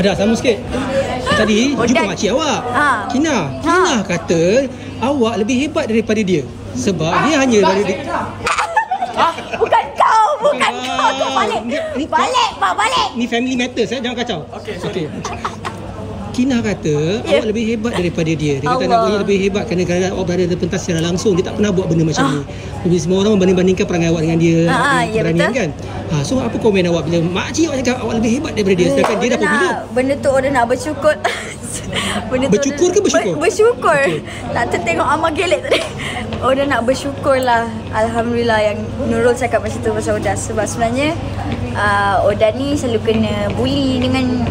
Dah sama sikit. Tadi jumpa makcik awak, Kina. Kina kata awak lebih hebat daripada dia. Sebab dia hanya Bukan kau. Kau balik. Balik, Pak, balik. Ni family matters, jangan kacau. Okey. Kina kata awak lebih hebat daripada dia. Dia kata awak lebih hebat kerana awak berada di pentas secara langsung. Dia tak pernah buat benda macam ni. Jadi semua orang membanding-bandingkan perangai awak dengan dia. Beranian kan? So apa komen awak bila makcik awak cakap awak lebih hebat daripada dia, sedangkan dia dah popular? Benda tu orang nak bersyukur. Bersyukur ke bersyukur? Bersyukur. Tak tertengok amal gelek tadi. Orang nak bersyukur lah. Alhamdulillah yang Nurul cakap macam tu pasal Oda. Sebab sebenarnya Oda ni selalu kena bully dengan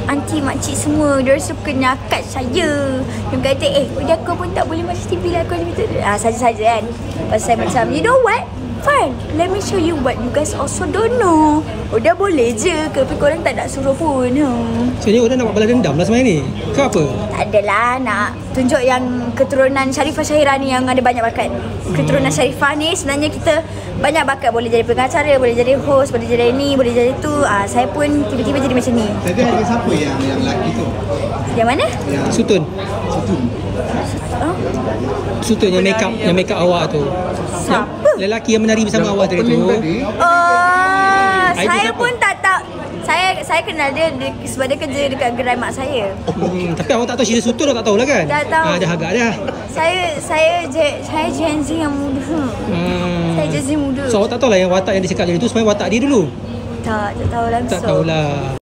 aunty makcik semua. Dia suka nyakat saya. Dia kata Oda kau pun tak boleh masuk TV lah. Kau saja-saja kan. Pasal macam you know what? Fine, let me show you what you guys also don't know. Oda boleh je ke, tapi korang tak nak suruh pun. Sebenarnya Oda nak buat balas dendam lah sebenarnya ni. Ke apa? Tak adalah, nak tunjuk yang keturunan Sharifah Syahira ni yang ada banyak bakat. Keturunan Sharifah ni sebenarnya kita banyak bakat. Boleh jadi pengacara, boleh jadi host, boleh jadi ni, boleh jadi tu. Saya pun tiba-tiba jadi macam ni. Tadi ada siapa yang lelaki tu? Yang mana? Sutun yang make up awak tu. Siapa? Lelaki yang menari bersama awak tadi tu. Saya pun tak tahu. Saya kenal dia sebab dia kerja dekat gerai mak saya. Tapi awak tak tahu Syirah Sutun, awak tak tahu lah kan? Tak tahu. Dah agak dah. Saya Gen Z yang muda. Saya Gen Z muda. So awak tak tahu lah yang watak yang dia cakap tadi tu sebenarnya watak dia dulu? Tak tahu langsung. Tak tahulah.